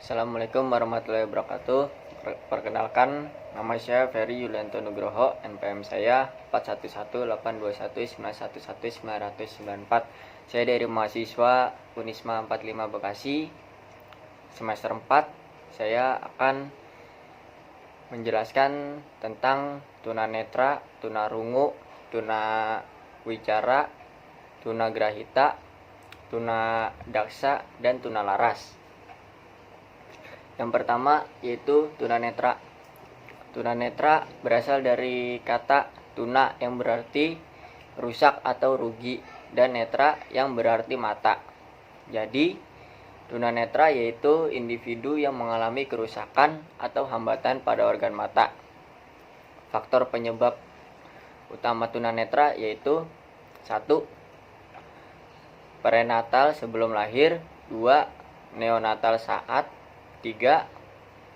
Assalamualaikum warahmatullahi wabarakatuh. Perkenalkan, nama saya Ferry Yulianto Nugroho. NPM saya 411821911994. Saya dari mahasiswa Unisma 45 Bekasi. Semester 4, saya akan menjelaskan tentang tunanetra, tunarungu, tunawicara, tunagrahita, tunadaksa, dan tunalaras. Yang pertama yaitu tunanetra. Tunanetra berasal dari kata tuna yang berarti rusak atau rugi dan netra yang berarti mata. Jadi tunanetra yaitu individu yang mengalami kerusakan atau hambatan pada organ mata. Faktor penyebab utama tunanetra yaitu 1. Prenatal sebelum lahir, 2. Neonatal saat, 3.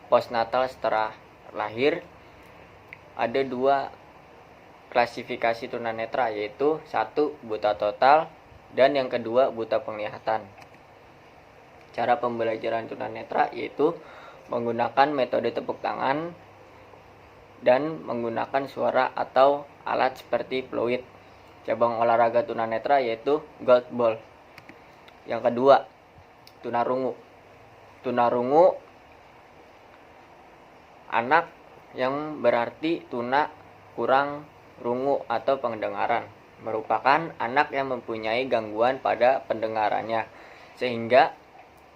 Postnatal setelah lahir. Ada 2 klasifikasi tunanetra yaitu 1. Buta total dan yang kedua buta penglihatan. Cara pembelajaran tunanetra yaitu menggunakan metode tepuk tangan dan menggunakan suara atau alat seperti fluid. Cabang olahraga tunanetra yaitu golf ball. Yang kedua, tunarungu. Tunarungu anak yang berarti tuna kurang rungu atau pendengaran, merupakan anak yang mempunyai gangguan pada pendengarannya sehingga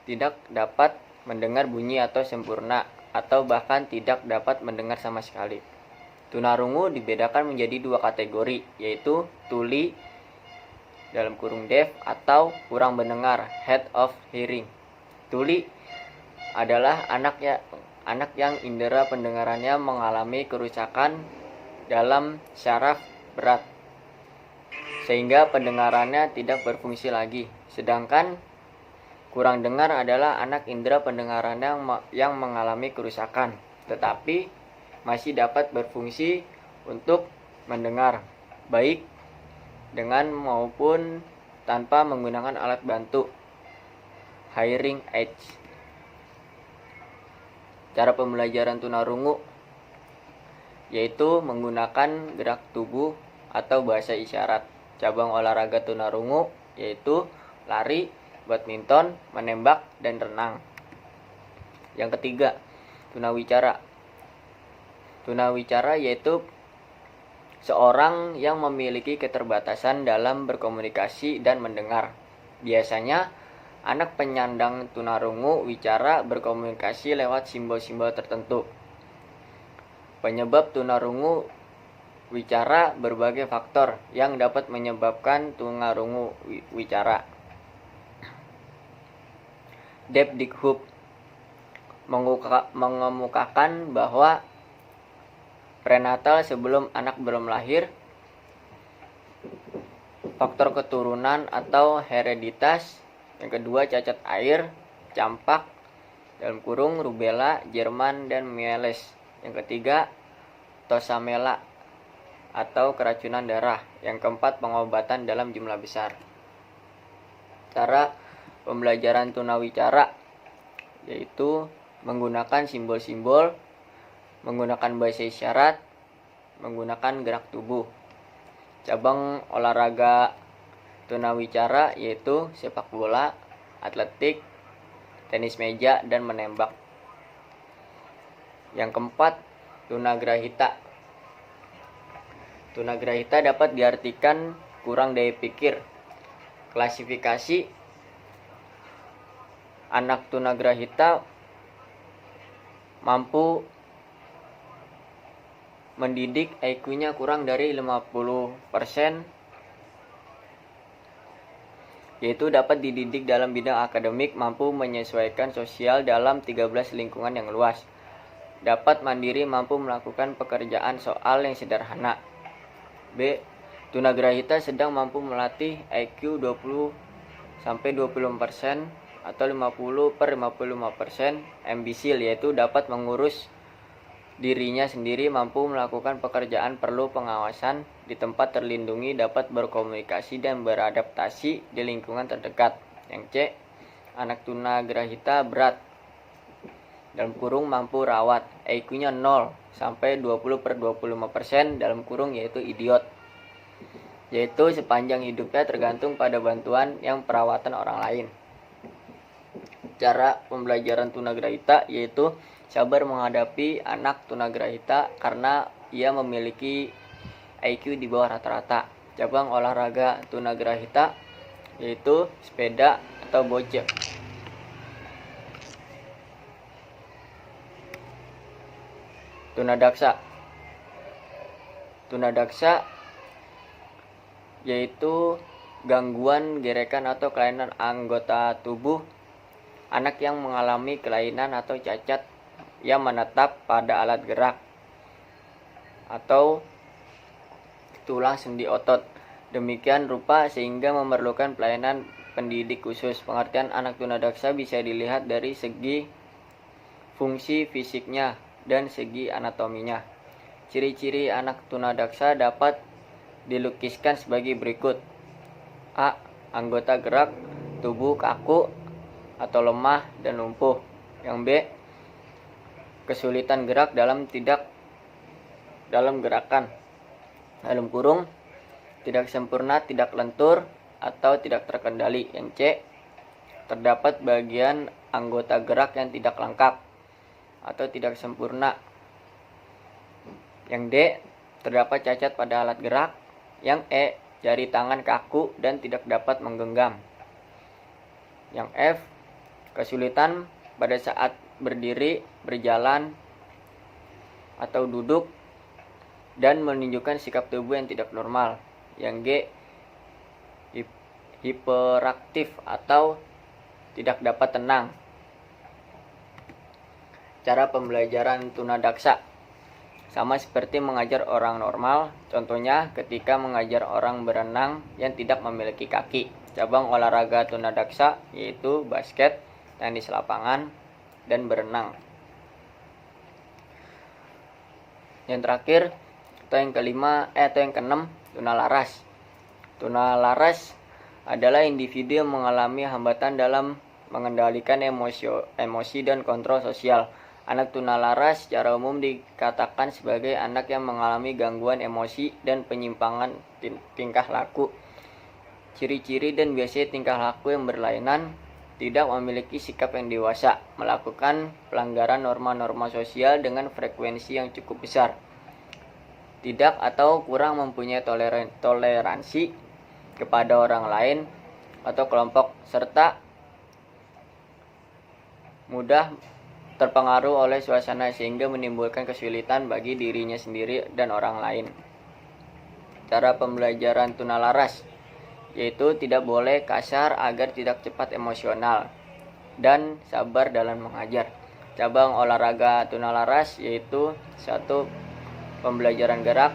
tidak dapat mendengar bunyi atau sempurna atau bahkan tidak dapat mendengar sama sekali. Tunarungu dibedakan menjadi 2 kategori yaitu tuli dalam kurung deaf atau kurang mendengar hard of hearing. Tuli adalah anak yang indera pendengarannya mengalami kerusakan dalam syaraf berat sehingga pendengarannya tidak berfungsi lagi. Sedangkan kurang dengar adalah anak indera pendengarannya yang mengalami kerusakan tetapi masih dapat berfungsi untuk mendengar baik dengan maupun tanpa menggunakan alat bantu hearing aids. Cara pembelajaran tunarungu yaitu menggunakan gerak tubuh atau bahasa isyarat. Cabang olahraga tunarungu yaitu lari, badminton, menembak, dan renang. Yang ketiga, tunawicara. Tunawicara yaitu seorang yang memiliki keterbatasan dalam berkomunikasi dan mendengar. Biasanya anak penyandang tunarungu wicara berkomunikasi lewat simbol-simbol tertentu. Penyebab tunarungu wicara berbagai faktor yang dapat menyebabkan tunarungu wicara. Depdikbud mengemukakan bahwa prenatal sebelum anak belum lahir, faktor keturunan atau hereditas. Yang kedua cacat air, campak dalam kurung, rubella, Jerman, dan mieles. Yang ketiga tosamela atau keracunan darah. Yang keempat pengobatan dalam jumlah besar. Cara pembelajaran tunawicara yaitu menggunakan simbol-simbol, menggunakan bahasa isyarat, menggunakan gerak tubuh. Cabang olahraga tunawicara yaitu sepak bola, atletik, tenis meja, dan menembak. Yang keempat, tunagrahita. Tunagrahita dapat diartikan kurang daya pikir. Klasifikasi anak tunagrahita mampu mendidik IQ-nya kurang dari 50%, yaitu dapat dididik dalam bidang akademik, mampu menyesuaikan sosial dalam 13 lingkungan yang luas, dapat mandiri, mampu melakukan pekerjaan soal yang sederhana. B. Tunagrahita sedang mampu melatih IQ 20-25% atau 50/55% ambisil, yaitu dapat mengurus dirinya sendiri, mampu melakukan pekerjaan perlu pengawasan di tempat terlindungi, dapat berkomunikasi dan beradaptasi di lingkungan terdekat. Yang C, anak tunagrahita berat dalam kurung mampu rawat, IQ-nya 0 sampai 20/25% dalam kurung yaitu idiot. Yaitu sepanjang hidupnya tergantung pada bantuan yang perawatan orang lain. Cara pembelajaran tunagrahita yaitu sabar menghadapi anak tunagrahita karena ia memiliki IQ di bawah rata-rata. Cabang olahraga tunagrahita yaitu sepeda atau bocce. Tunadaksa. Tunadaksa yaitu gangguan gerekan atau kelainan anggota tubuh anak yang mengalami kelainan atau cacat yang menetap pada alat gerak atau tulang sendi otot. Demikian rupa sehingga memerlukan pelayanan pendidik khusus. Pengertian anak tunadaksa bisa dilihat dari segi fungsi fisiknya dan segi anatominya. Ciri-ciri anak tunadaksa dapat dilukiskan sebagai berikut. A. Anggota gerak tubuh kaku atau lemah dan lumpuh. Yang B. Kesulitan gerak dalam gerakan. Dalam kurung, tidak sempurna, tidak lentur, atau tidak terkendali. Yang C. Terdapat bagian anggota gerak yang tidak lengkap atau tidak sempurna. Yang D. Terdapat cacat pada alat gerak. Yang E. Jari tangan kaku dan tidak dapat menggenggam. Yang F. Kesulitan pada saat berdiri, berjalan, atau duduk dan menunjukkan sikap tubuh yang tidak normal. Yang G. Hiperaktif atau tidak dapat tenang. Cara pembelajaran tunadaksa sama seperti mengajar orang normal, contohnya ketika mengajar orang berenang yang tidak memiliki kaki. Cabang olahraga tunadaksa yaitu basket, tenis lapangan, dan berenang. Yang terakhir atau yang keenam, tunalaras. Tunalaras adalah individu yang mengalami hambatan dalam mengendalikan emosi dan kontrol sosial. Anak tunalaras secara umum dikatakan sebagai anak yang mengalami gangguan emosi dan penyimpangan tingkah laku. Ciri-ciri dan biasanya tingkah laku yang berlainan, tidak memiliki sikap yang dewasa, melakukan pelanggaran norma-norma sosial dengan frekuensi yang cukup besar, tidak atau kurang mempunyai toleransi kepada orang lain atau kelompok, serta mudah terpengaruh oleh suasana sehingga menimbulkan kesulitan bagi dirinya sendiri dan orang lain. Cara pembelajaran tunalaras yaitu tidak boleh kasar agar tidak cepat emosional dan sabar dalam mengajar. Cabang olahraga tunalaras yaitu 1. Pembelajaran gerak,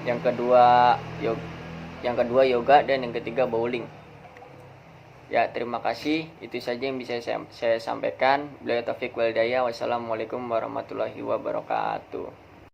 yang kedua yoga, dan yang ketiga bowling. Ya, terima kasih. Itu saja yang bisa saya sampaikan. Billahi taufiq wal hidayah. Wassalamualaikum warahmatullahi wabarakatuh.